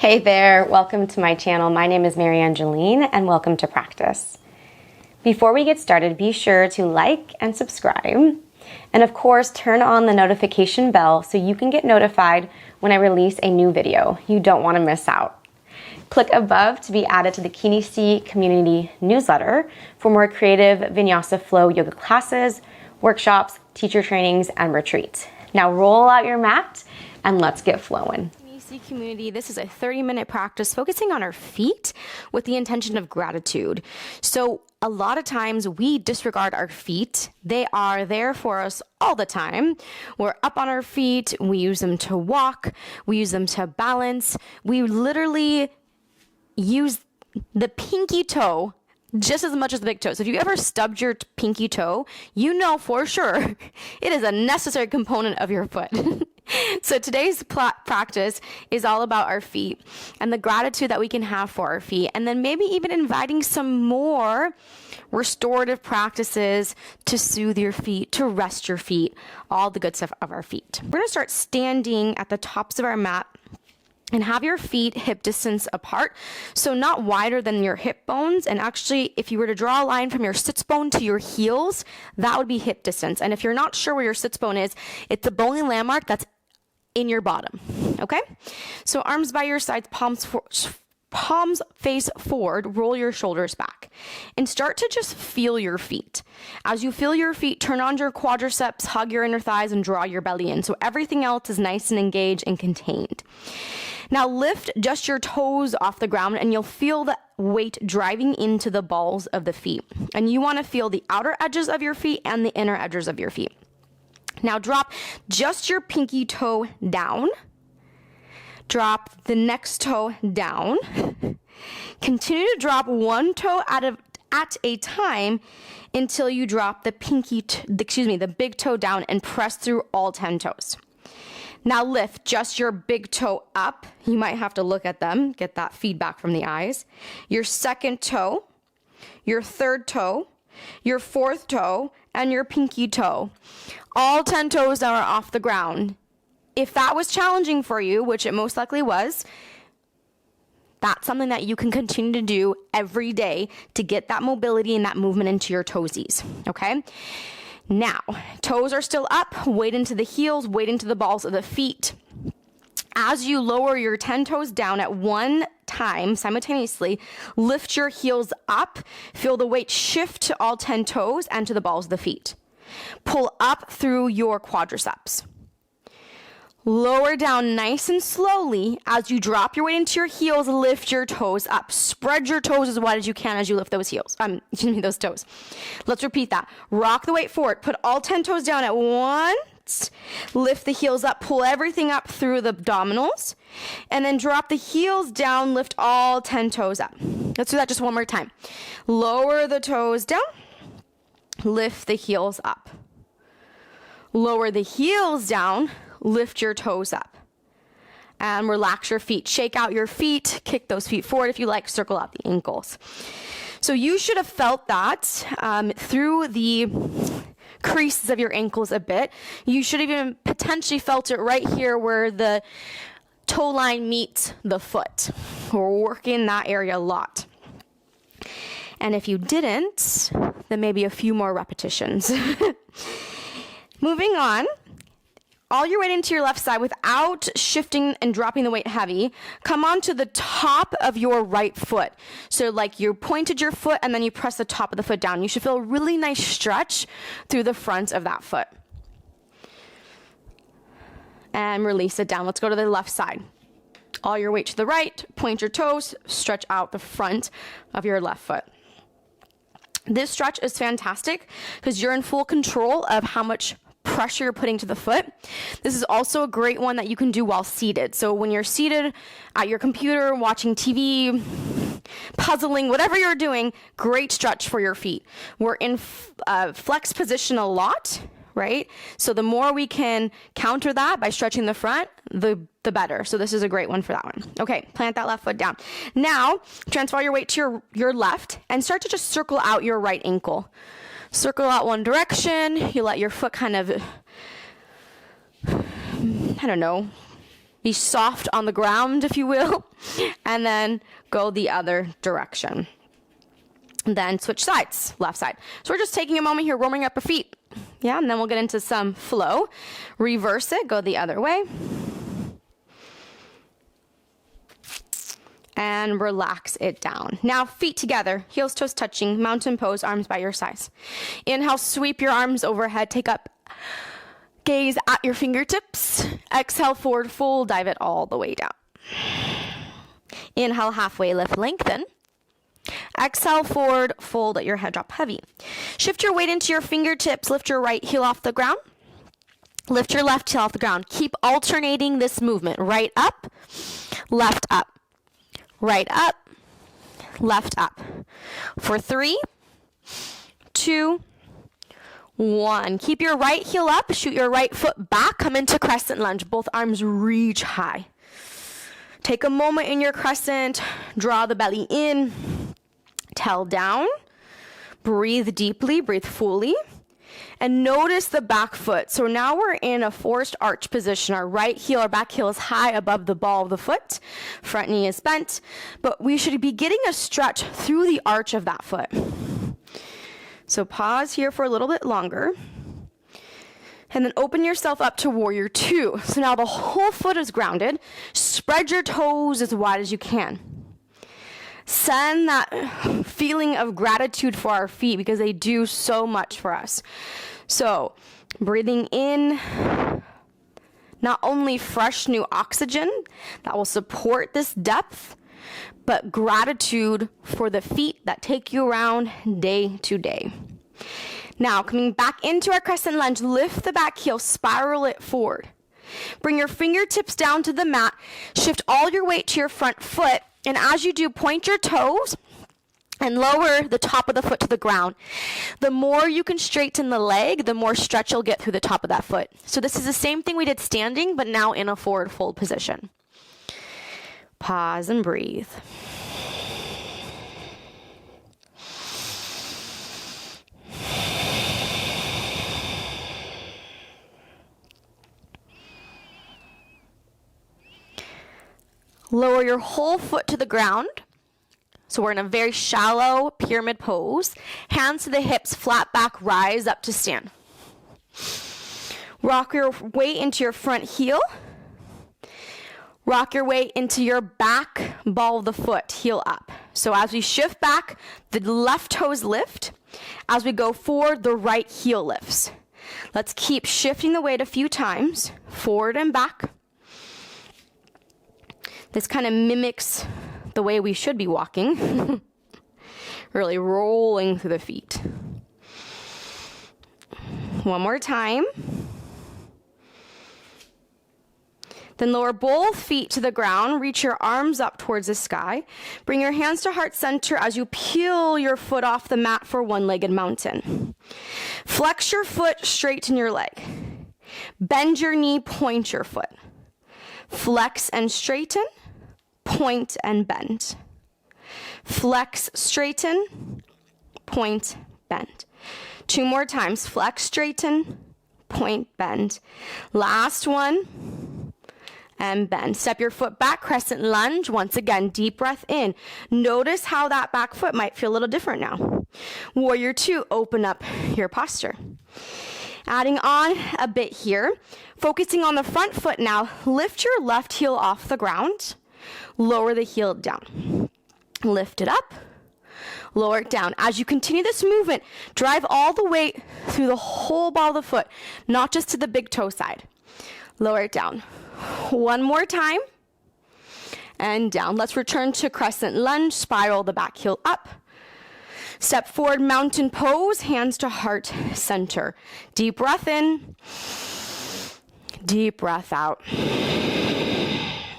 Hey there, welcome to my channel. My name is MaryAnngeline and welcome to practice. Before we get started, be sure to like and subscribe. And of course, turn on the notification bell so you can get notified when I release a new video. You don't want to miss out. Click above to be added to the Kineesi community newsletter for more creative Vinyasa Flow yoga classes, workshops, teacher trainings, and retreats. Now roll out your mat and let's get flowing. Kineesi community, this is a 30-minute practice focusing on our feet with the intention of gratitude. So a lot of times we disregard our feet. They are there for us all the time. We're up on our feet. We use them to walk. We use them to balance. We literally use the pinky toe just as much as the big toe. So if you ever stubbed your pinky toe, you know for sure it is a necessary component of your foot. So today's practice is all about our feet and the gratitude that we can have for our feet, and then maybe even inviting some more restorative practices to soothe your feet, to rest your feet, all the good stuff of our feet. We're going to start standing at the tops of our mat and have your feet hip distance apart, so not wider than your hip bones. And actually, if you were to draw a line from your sits bone to your heels, that would be hip distance. And if you're not sure where your sits bone is, it's the bony landmark that's in your bottom, okay? So arms by your sides, palms face forward, roll your shoulders back, and start to just feel your feet. As you feel your feet, turn on your quadriceps, hug your inner thighs, and draw your belly in. So everything else is nice and engaged and contained. Now lift just your toes off the ground and you'll feel the weight driving into the balls of the feet. And you want to feel the outer edges of your feet and the inner edges of your feet. Now drop just your pinky toe down. Drop the next toe down. Continue to drop one toe at a time until you drop the the big toe down and press through all 10 toes. Now lift just your big toe up. You might have to look at them, get that feedback from the eyes. Your second toe, your third toe, your fourth toe, and your pinky toe. All 10 toes are off the ground. If that was challenging for you, which it most likely was, that's something that you can continue to do every day to get that mobility and that movement into your toesies, okay? Now, toes are still up, weight into the heels, weight into the balls of the feet. As you lower your 10 toes down at one time, simultaneously, lift your heels up, feel the weight shift to all 10 toes and to the balls of the feet. Pull up through your quadriceps. Lower down nice and slowly. As you drop your weight into your heels, lift your toes up. Spread your toes as wide as you can as you lift those those toes. Let's repeat that. Rock the weight forward. Put all 10 toes down at once. Lift the heels up. Pull everything up through the abdominals. And then drop the heels down. Lift all 10 toes up. Let's do that just one more time. Lower the toes down. Lift the heels up. Lower the heels down. Lift your toes up and relax your feet. Shake out your feet, kick those feet forward if you like, circle out the ankles. So you should have felt that through the creases of your ankles a bit. You should have even potentially felt it right here where the toe line meets the foot. We're working that area a lot. And if you didn't, then maybe a few more repetitions. Moving on. All your weight into your left side without shifting and dropping the weight heavy. Come onto the top of your right foot. So like you pointed your foot and then you press the top of the foot down. You should feel a really nice stretch through the front of that foot. And release it down. Let's go to the left side. All your weight to the right, point your toes, stretch out the front of your left foot. This stretch is fantastic because you're in full control of how much pressure you're putting to the foot. This is also a great one that you can do while seated. So when you're seated at your computer, watching TV, puzzling, whatever you're doing, great stretch for your feet. We're in flex position a lot, right? So the more we can counter that by stretching the front, the better. So this is a great one for that one. Okay, plant that left foot down. Now, transfer your weight to your left and start to just circle out your right ankle. Circle out one direction. You let your foot kind of, Be soft on the ground, if you will, and then go the other direction. Then switch sides, left side. So we're just taking a moment here, warming up our feet. Yeah, and then we'll get into some flow. Reverse it, go the other way. And relax it down. Now feet together, heels, toes touching, mountain pose, arms by your sides. Inhale, sweep your arms overhead, take up, gaze at your fingertips. Exhale, forward fold, dive it all the way down. Inhale, halfway lift, lengthen. Exhale, forward fold, let your head drop heavy. Shift your weight into your fingertips, lift your right heel off the ground. Lift your left heel off the ground. Keep alternating this movement. Right up, left up. Right up, left up. For 3, 2, 1. Keep your right heel up, shoot your right foot back, come into crescent lunge. Both arms reach high. Take a moment in your crescent, draw the belly in, tail down, breathe deeply, breathe fully. And notice the back foot. So now we're in a forced arch position. Our right heel, our back heel is high above the ball of the foot. Front knee is bent. But we should be getting a stretch through the arch of that foot. So pause here for a little bit longer. And then open yourself up to warrior 2. So now the whole foot is grounded. Spread your toes as wide as you can. Send that feeling of gratitude for our feet because they do so much for us. So, breathing in, not only fresh new oxygen that will support this depth, but gratitude for the feet that take you around day to day. Now, coming back into our crescent lunge, lift the back heel, spiral it forward. Bring your fingertips down to the mat, shift all your weight to your front foot, and as you do, point your toes and lower the top of the foot to the ground. The more you can straighten the leg, the more stretch you'll get through the top of that foot. So this is the same thing we did standing, but now in a forward fold position. Pause and breathe. Lower your whole foot to the ground. So we're in a very shallow pyramid pose. Hands to the hips, flat back, rise up to stand. Rock your weight into your front heel. Rock your weight into your back ball of the foot, heel up. So as we shift back, the left toes lift. As we go forward, the right heel lifts. Let's keep shifting the weight a few times, forward and back. This kind of mimics the way we should be walking. Really rolling through the feet. One more time. Then lower both feet to the ground. Reach your arms up towards the sky. Bring your hands to heart center as you peel your foot off the mat for one-legged mountain. Flex your foot, straighten your leg. Bend your knee, point your foot. Flex and straighten, point and bend. Flex, straighten, point, bend. 2 more times. Flex, straighten, point, bend. Last one. And bend. Step your foot back, crescent lunge. Once again, deep breath in. Notice how that back foot might feel a little different now. Warrior 2, open up your posture. Adding on a bit here, focusing on the front foot now, lift your left heel off the ground, lower the heel down. Lift it up, lower it down. As you continue this movement, drive all the weight through the whole ball of the foot, not just to the big toe side. Lower it down. One more time, and down. Let's return to crescent lunge, spiral the back heel up. Step forward, mountain pose, hands to heart center. Deep breath in, deep breath out.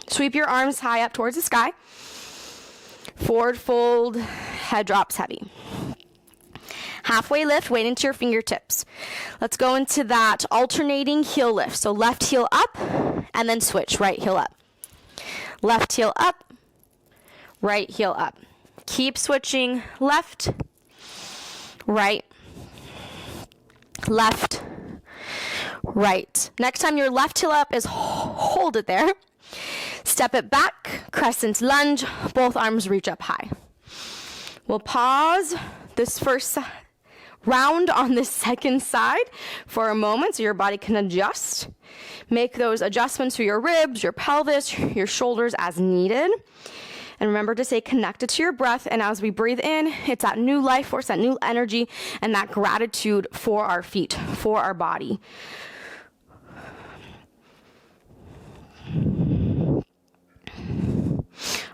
Sweep your arms high up towards the sky. Forward fold, head drops heavy. Halfway lift, weight into your fingertips. Let's go into that alternating heel lift. So left heel up, and then switch, right heel up. Left heel up, right heel up. Keep switching left, right, left, right. Next time your left heel up is hold it there. Step it back, crescent lunge, both arms reach up high. We'll pause this first round on this second side for a moment so your body can adjust. Make those adjustments for your ribs, your pelvis, your shoulders as needed. And remember to stay connected to your breath. And as we breathe in, it's that new life force, that new energy, and that gratitude for our feet, for our body.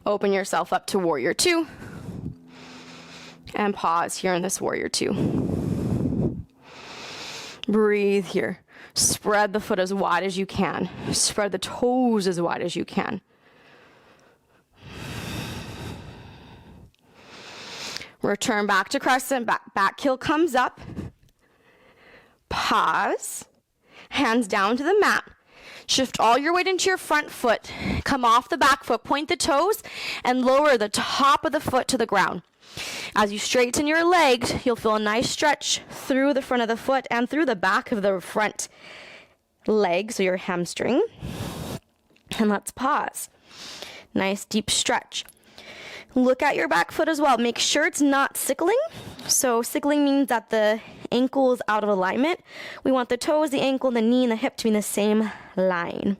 Open yourself up to warrior two. And pause here in this warrior two. Breathe here. Spread the foot as wide as you can. Spread the toes as wide as you can. Return back to crescent, back heel comes up. Pause. Hands down to the mat. Shift all your weight into your front foot. Come off the back foot, point the toes, and lower the top of the foot to the ground. As you straighten your legs, you'll feel a nice stretch through the front of the foot and through the back of the front leg, so your hamstring. And let's pause. Nice deep stretch. Look at your back foot as well. Make sure it's not sickling. So sickling means that the ankle is out of alignment. We want the toes, the ankle, the knee, and the hip to be in the same line.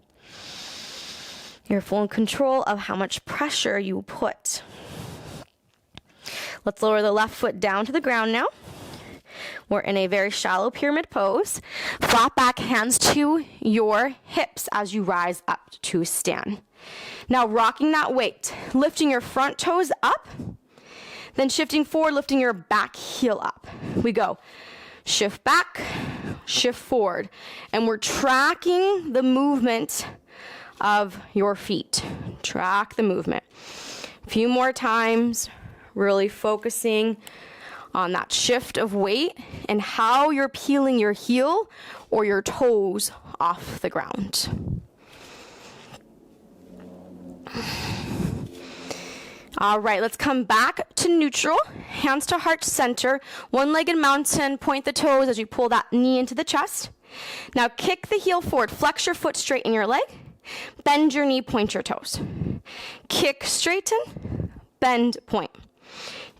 You're full in control of how much pressure you put. Let's lower the left foot down to the ground now. We're in a very shallow pyramid pose. Flat back, hands to your hips as you rise up to stand. Now rocking that weight, lifting your front toes up, then shifting forward, lifting your back heel up. We go shift back, shift forward, and we're tracking the movement of your feet. Track the movement. A few more times, really focusing on that shift of weight and how you're peeling your heel or your toes off the ground. All right, let's come back to neutral. Hands to heart center. One-legged mountain. Point the toes as you pull that knee into the chest. Now kick the heel forward. Flex your foot, straighten your leg. Bend your knee, point your toes. Kick, straighten, bend, point.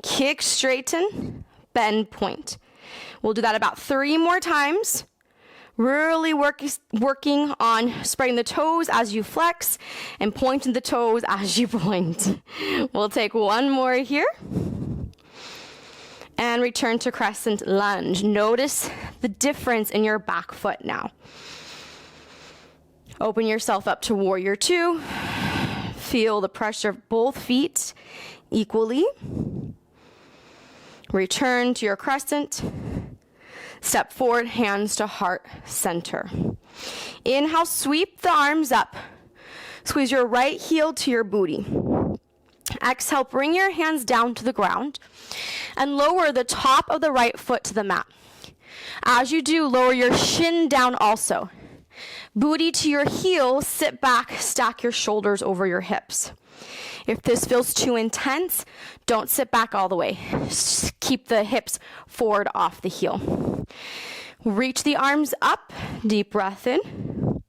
Kick, straighten, bend, point. We'll do that about 3 more times. Really working on spreading the toes as you flex and pointing the toes as you point. We'll take 1 more here. And return to crescent lunge. Notice the difference in your back foot now. Open yourself up to warrior two. Feel the pressure of both feet equally. Return to your crescent. Step forward, hands to heart center. Inhale, sweep the arms up. Squeeze your right heel to your booty. Exhale, bring your hands down to the ground and lower the top of the right foot to the mat. As you do, lower your shin down also. Booty to your heel, sit back, stack your shoulders over your hips. If this feels too intense, don't sit back all the way. Just keep the hips forward off the heel. Reach the arms up, deep breath in.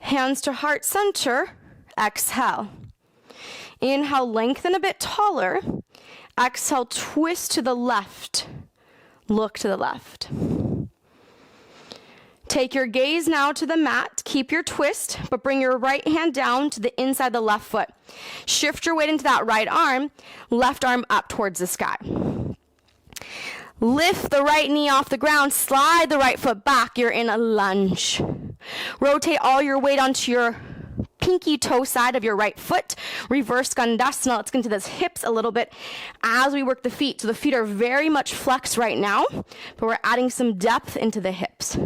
Hands to heart center, exhale. Inhale, lengthen a bit taller. Exhale, twist to the left. Look to the left. Take your gaze now to the mat. Keep your twist, but bring your right hand down to the inside of the left foot. Shift your weight into that right arm, left arm up towards the sky. Lift the right knee off the ground, slide the right foot back. You're in a lunge. Rotate all your weight onto your pinky toe side of your right foot. Reverse Skandasana. Let's get into those hips a little bit as we work the feet. So the feet are very much flexed right now, but we're adding some depth into the hips.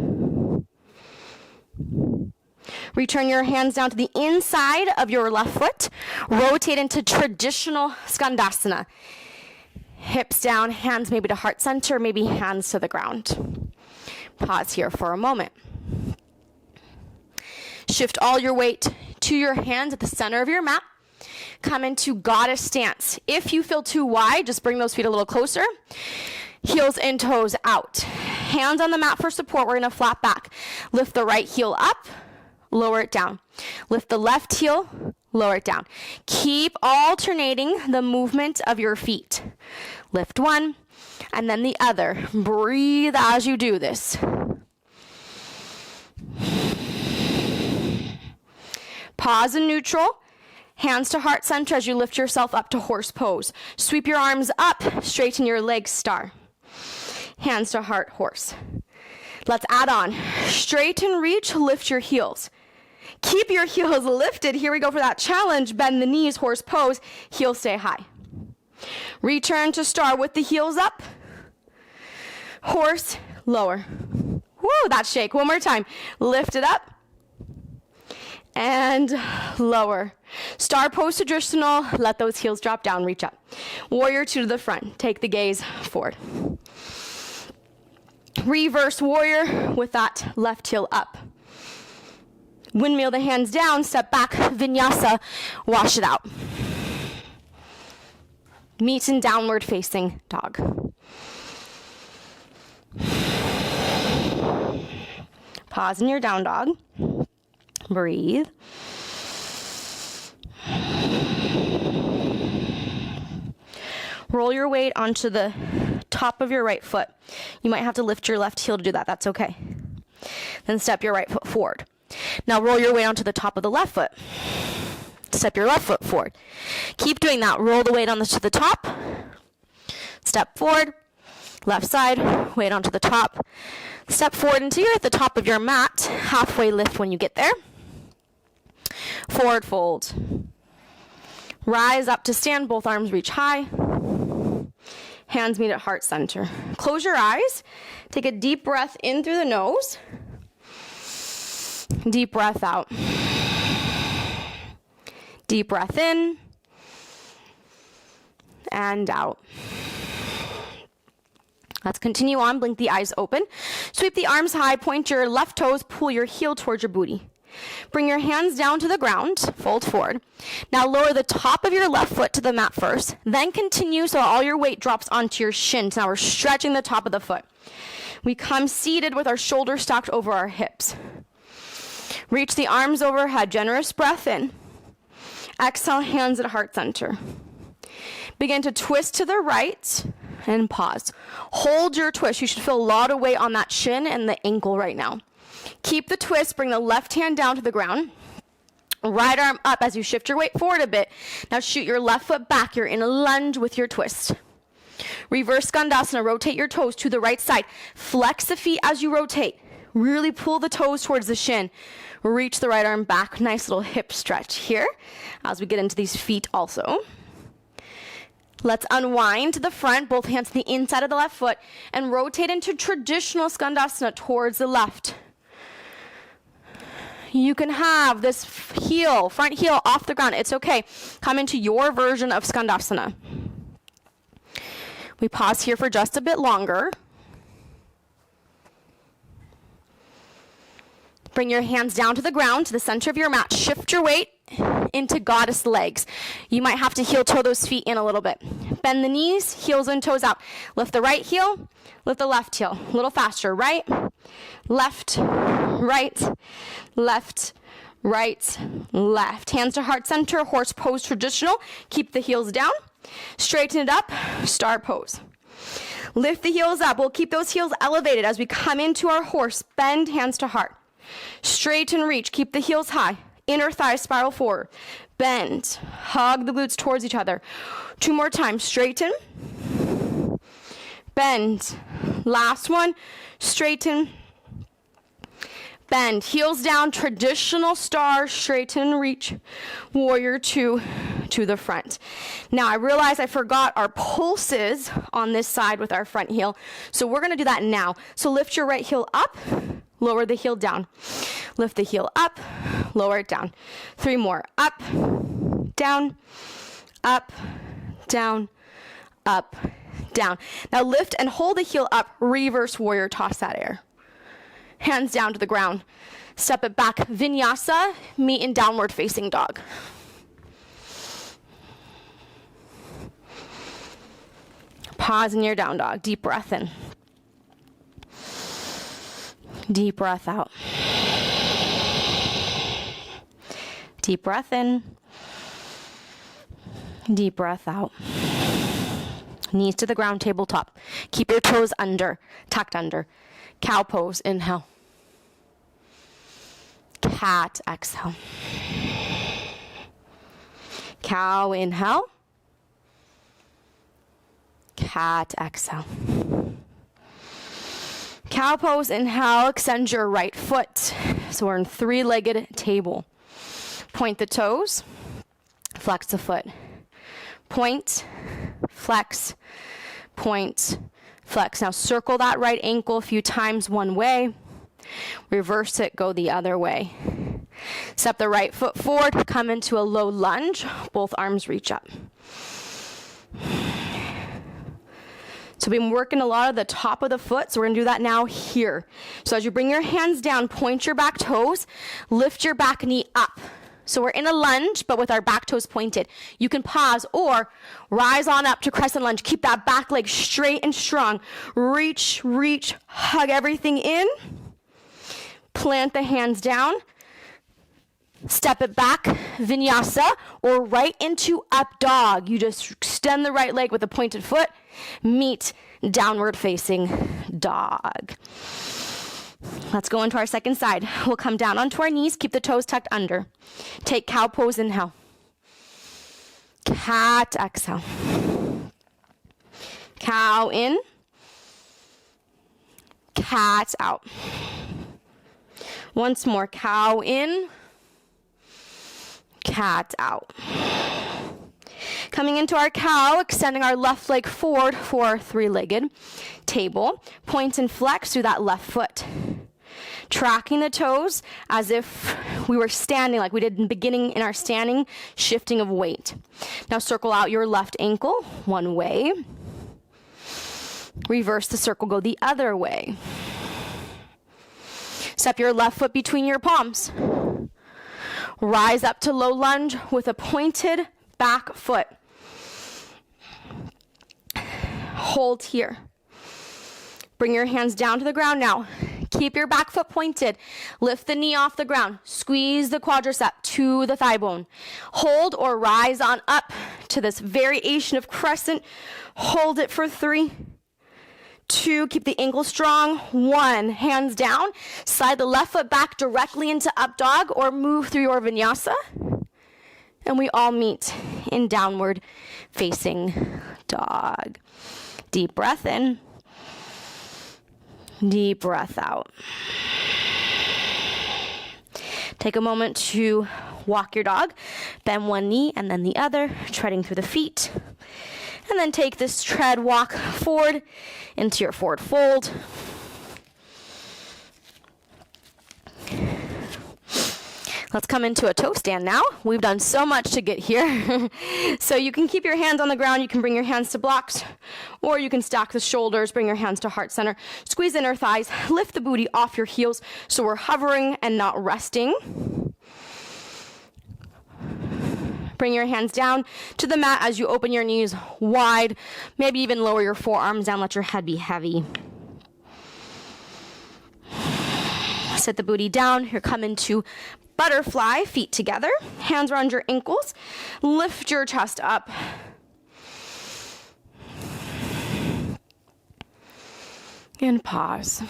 Return your hands down to the inside of your left foot. Rotate into traditional Skandasana. Hips down, hands maybe to heart center, maybe hands to the ground. Pause here for a moment. Shift all your weight to your hands at the center of your mat. Come into goddess stance. If you feel too wide, just bring those feet a little closer. Heels and toes out. Hands on the mat for support. We're going to flat back. Lift the right heel up. lower it down. Lift the left heel, lower it down. Keep alternating the movement of your feet. Lift one, and then the other. Breathe as you do this. Pause in neutral. Hands to heart center as you lift yourself up to horse pose. Sweep your arms up, straighten your legs, star. Hands to heart, horse. Let's add on. Straighten, reach, lift your heels. Keep your heels lifted. Here we go for that challenge. Bend the knees, horse pose. Heels stay high. Return to star with the heels up. Horse, lower. Woo, that shake. One more time. Lift it up. And lower. Star pose traditional. Let those heels drop down. Reach up. Warrior two to the front. Take the gaze forward. Reverse warrior with that left heel up. Windmill the hands down. Step back. Vinyasa. Wash it out. Meet in downward facing dog. Pause in your down dog. Breathe. Roll your weight onto the top of your right foot. You might have to lift your left heel to do that. That's okay. Then step your right foot forward. Now roll your weight onto the top of the left foot. Step your left foot forward. Keep doing that. Roll the weight to the top. Step forward. Left side. Weight onto the top. Step forward until you're at the top of your mat. Halfway lift when you get there. Forward fold. Rise up to stand. Both arms reach high. Hands meet at heart center. Close your eyes. Take a deep breath in through the nose. Deep breath out. Deep breath in. And out. Let's continue on. Blink the eyes open. Sweep the arms high. Point your left toes. Pull your heel towards your booty. Bring your hands down to the ground. Fold forward. Now lower the top of your left foot to the mat first. Then continue so all your weight drops onto your shins. Now we're stretching the top of the foot. We come seated with our shoulders stacked over our hips. Reach the arms overhead. Generous breath in. Exhale, hands at heart center. Begin to twist to the right and pause. Hold your twist. You should feel a lot of weight on that shin and the ankle right now. Keep the twist. Bring the left hand down to the ground. Right arm up as you shift your weight forward a bit. Now shoot your left foot back. You're in a lunge with your twist. Reverse Skandasana. Rotate your toes to the right side. Flex the feet as you rotate. Really pull the toes towards the shin. Reach the right arm back. Nice little hip stretch here as we get into these feet also. Let's unwind to the front, both hands to the inside of the left foot, and rotate into traditional Skandasana towards the left. You can have this heel, front heel off the ground. It's okay. Come into your version of Skandasana. We pause here for just a bit longer. Bring your hands down to the ground, to the center of your mat. Shift your weight into goddess legs. You might have to heel toe those feet in a little bit. Bend the knees, heels and toes out. Lift the right heel, lift the left heel. A little faster. Right, left, right, left, right, left. Hands to heart center, horse pose traditional. Keep the heels down. Straighten it up, star pose. Lift the heels up. We'll keep those heels elevated as we come into our horse. Bend hands to heart. Straighten, reach. Keep the heels high. Inner thighs spiral forward. Bend. Hug the glutes towards each other. 2 more times. Straighten. Bend. Last one. Straighten. Bend. Heels down. Traditional star. Straighten, reach. Warrior two to the front. Now I realize I forgot our pulses on this side with our front heel. So we're going to do that now. So lift your right heel up. Lower the heel down. Lift the heel up. Lower it down. 3 more. Up, down, up, down, up, down. Now lift and hold the heel up. Reverse warrior. Toss that air. Hands down to the ground. Step it back. Vinyasa. Meet in downward facing dog. Pause in your down dog. Deep breath in. Deep breath out. Deep breath in. Deep breath out. Knees to the ground, tabletop. Keep your toes under, tucked under. Cow pose, inhale. Cat, exhale. Cow, inhale. Cat, exhale. Cow pose, inhale, extend your right foot. So we're in three-legged table. Point the toes, flex the foot. Point, flex, point, flex. Now circle that right ankle a few times one way. Reverse it, go the other way. Step the right foot forward, come into a low lunge. Both arms reach up. So we've been working a lot of the top of the foot, so we're gonna do that now here. So as you bring your hands down, point your back toes, lift your back knee up. So we're in a lunge, but with our back toes pointed. You can pause or rise on up to crescent lunge. Keep that back leg straight and strong. Reach, reach, hug everything in. Plant the hands down. Step it back, vinyasa, or right into up dog. You just extend the right leg with a pointed foot. Meet downward facing dog. Let's go into our second side. We'll come down onto our knees, keep the toes tucked under. Take cow pose, inhale. Cat, exhale. Cow in. Cat out. Once more, cow in. Cat out. Coming into our cow, extending our left leg forward for three-legged table. Point and flex through that left foot. Tracking the toes as if we were standing, like we did in the beginning in our standing, shifting of weight. Now circle out your left ankle one way. Reverse the circle, go the other way. Step your left foot between your palms. Rise up to low lunge with a pointed back foot. Hold here. Bring your hands down to the ground now. Keep your back foot pointed. Lift the knee off the ground. Squeeze the quadricep to the thigh bone. Hold or rise on up to this variation of crescent. Hold it for 3, 2, keep the ankle strong. 1, hands down. Slide the left foot back directly into up dog or move through your vinyasa. And we all meet in downward facing dog. Deep breath in. Deep breath out. Take a moment to walk your dog. Bend one knee and then the other, treading through the feet. And then take this tread walk forward into your forward fold. Let's come into a toe stand now. We've done so much to get here. So you can keep your hands on the ground. You can bring your hands to blocks, or you can stack the shoulders, bring your hands to heart center. Squeeze inner thighs, lift the booty off your heels so we're hovering and not resting. Bring your hands down to the mat as you open your knees wide. Maybe even lower your forearms down, let your head be heavy. Set the booty down. You're coming to butterfly, feet together, hands around your ankles. Lift your chest up. And pause.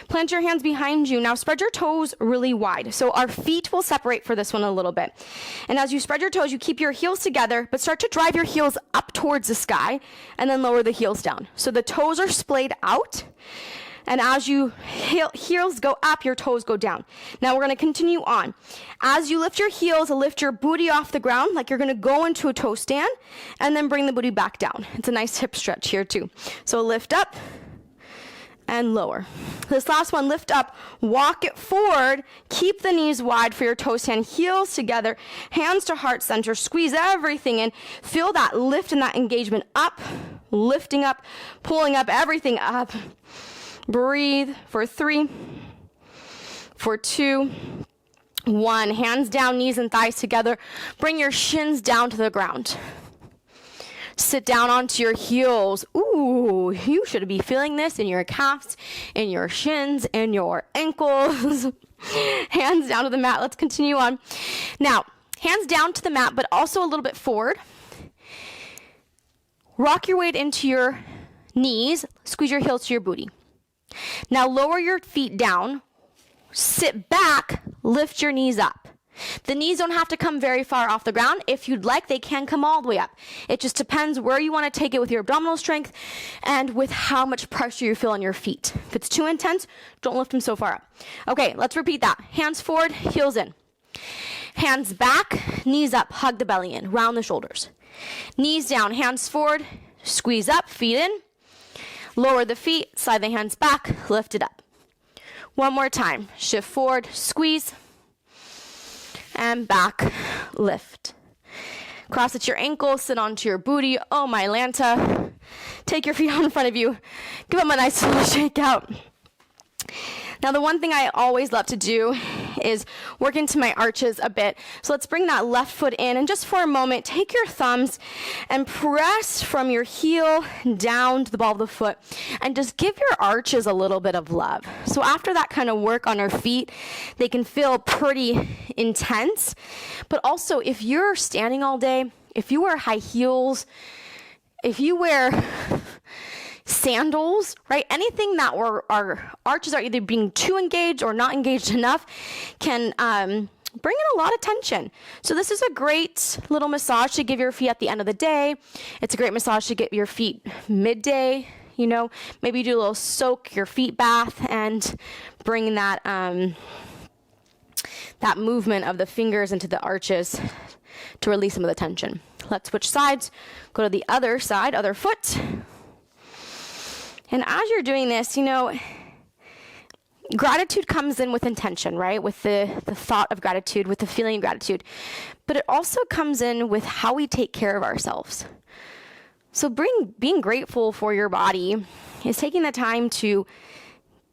Plant your hands behind you. Now spread your toes really wide. So our feet will separate for this one a little bit. And as you spread your toes, you keep your heels together, but start to drive your heels up towards the sky and then lower the heels down. So the toes are splayed out. And as you heels go up, your toes go down. Now we're going to continue on. As you lift your heels, lift your booty off the ground like you're going to go into a toe stand and then bring the booty back down. It's a nice hip stretch here too. So lift up and lower. This last one, lift up, walk it forward, keep the knees wide for your toe stand, heels together, hands to heart center, squeeze everything in, feel that lift and that engagement up, lifting up, pulling up, everything up. Breathe for 3, for 2, 1. Hands down, knees and thighs together. Bring your shins down to the ground. Sit down onto your heels. Ooh, you should be feeling this in your calves, in your shins, in your ankles. Hands down to the mat. Let's continue on. Now, hands down to the mat, but also a little bit forward. Rock your weight into your knees. Squeeze your heels to your booty. Now lower your feet down. Sit back. Lift your knees up. The knees don't have to come very far off the ground. If you'd like, they can come all the way up. It just depends where you want to take it with your abdominal strength and with how much pressure you feel on your feet. If it's too intense, don't lift them so far up. Okay, let's repeat that. Hands forward, heels in. Hands back, knees up, hug the belly in, round the shoulders. Knees down, hands forward, squeeze up, feet in. Lower the feet, slide the hands back, lift it up. One more time. Shift forward, squeeze. And back, lift. Cross at your ankles, sit onto your booty. Oh, my Lanta. Take your feet out in front of you. Give them a nice little shake out. Now, the one thing I always love to do is work into my arches a bit. So let's bring that left foot in, and just for a moment, take your thumbs and press from your heel down to the ball of the foot, and just give your arches a little bit of love. So after that kind of work on our feet, they can feel pretty intense. But also, if you're standing all day, if you wear high heels, if you wear sandals, right? Anything that our arches are either being too engaged or not engaged enough can bring in a lot of tension. So this is a great little massage to give your feet at the end of the day. It's a great massage to get your feet midday. You know, maybe do a little soak your feet bath and bring that that movement of the fingers into the arches to release some of the tension. Let's switch sides. Go to the other side, other foot. And as you're doing this, you know, gratitude comes in with intention, right? With the thought of gratitude, with the feeling of gratitude. But it also comes in with how we take care of ourselves. So being grateful for your body is taking the time to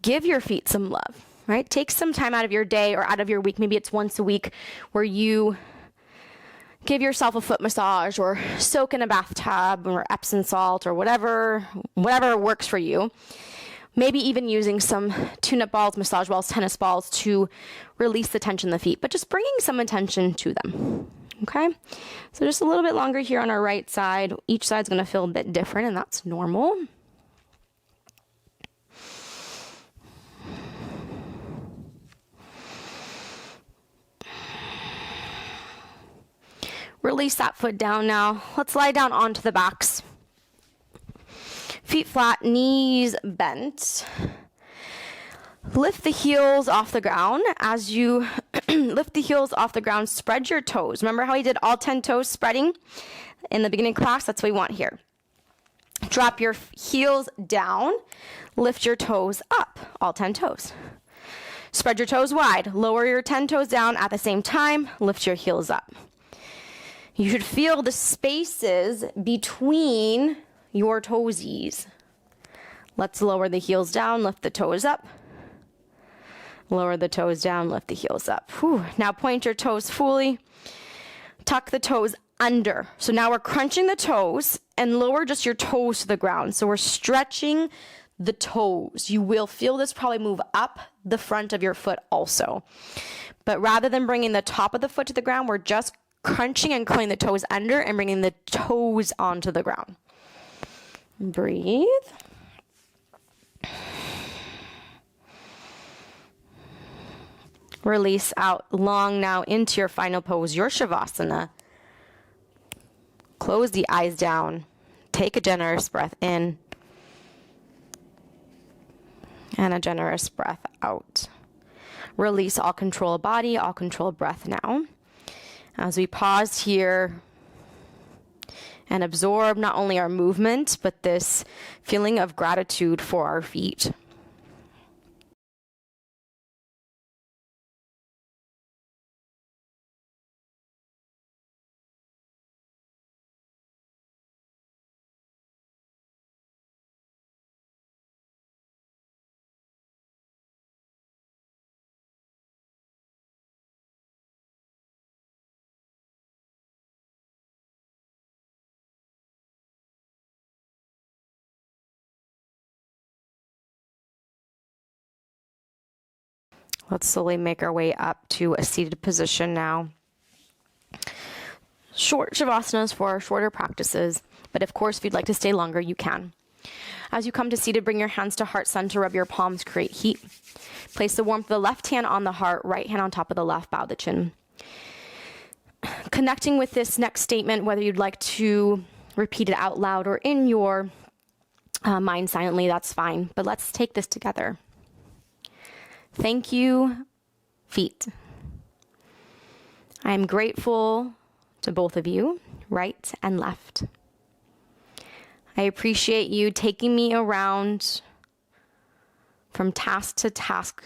give your feet some love, right? Take some time out of your day or out of your week. Maybe it's once a week where you give yourself a foot massage or soak in a bathtub or Epsom salt or whatever works for you. Maybe even using some tune-up balls, massage balls, tennis balls to release the tension in the feet, but just bringing some attention to them. Okay? So just a little bit longer here on our right side. Each side's going to feel a bit different, and that's normal. Release that foot down now. Let's lie down onto the backs. Feet flat, knees bent. Lift the heels off the ground. As you lift the heels off the ground, spread your toes. Remember how we did all 10 toes spreading in the beginning class? That's what we want here. Drop your heels down. Lift your toes up, all 10 toes. Spread your toes wide. Lower your 10 toes down at the same time. Lift your heels up. You should feel the spaces between your toesies. Let's lower the heels down, lift the toes up. Lower the toes down, lift the heels up. Whew. Now point your toes fully. Tuck the toes under. So now we're crunching the toes and lower just your toes to the ground. So we're stretching the toes. You will feel this probably move up the front of your foot also. But rather than bringing the top of the foot to the ground, we're just crunching and curling the toes under and bringing the toes onto the ground. Breathe. Release out long now into your final pose, your Savasana. Close the eyes down. Take a generous breath in. And a generous breath out. Release all control of body, all control of breath now. As we pause here and absorb not only our movement, but this feeling of gratitude for our feet. Let's slowly make our way up to a seated position now. Short Savasanas for our shorter practices, but of course, if you'd like to stay longer, you can. As you come to seated, bring your hands to heart center, rub your palms, create heat. Place the warmth of the left hand on the heart, right hand on top of the left, bow the chin. Connecting with this next statement, whether you'd like to repeat it out loud or in your mind silently, that's fine. But let's take this together. Thank you, feet. I am grateful to both of you, right and left. I appreciate you taking me around from task to task,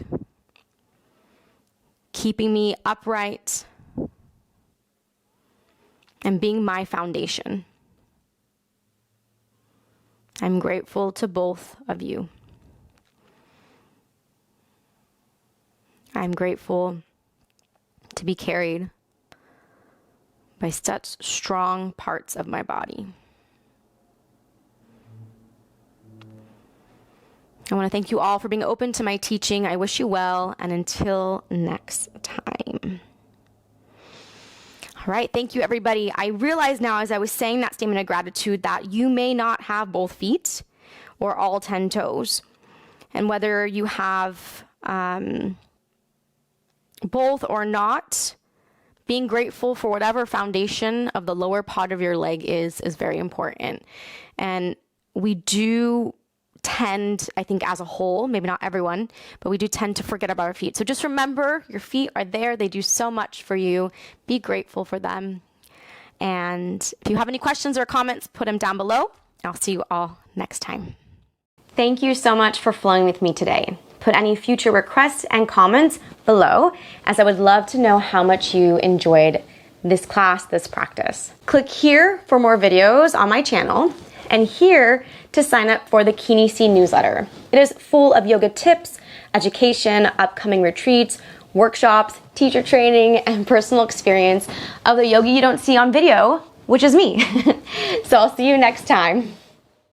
keeping me upright, and being my foundation. I'm grateful to both of you. I'm grateful to be carried by such strong parts of my body. I want to thank you all for being open to my teaching. I wish you well, and until next time. All right, thank you, everybody. I realize now, as I was saying that statement of gratitude, that you may not have both feet or all 10 toes. And whether you have both or not, being grateful for whatever foundation of the lower part of your leg is very important. And we do tend, I think as a whole, maybe not everyone, but we do tend to forget about our feet. So just remember, your feet are there. They do so much for you. Be grateful for them. And if you have any questions or comments, put them down below. I'll see you all next time. Thank you so much for flowing with me today. Put any future requests and comments below, as I would love to know how much you enjoyed this class, this practice. Click here for more videos on my channel, and here to sign up for the Kineesi newsletter. It is full of yoga tips, education, upcoming retreats, workshops, teacher training, and personal experience of the yoga you don't see on video, which is me. So I'll see you next time.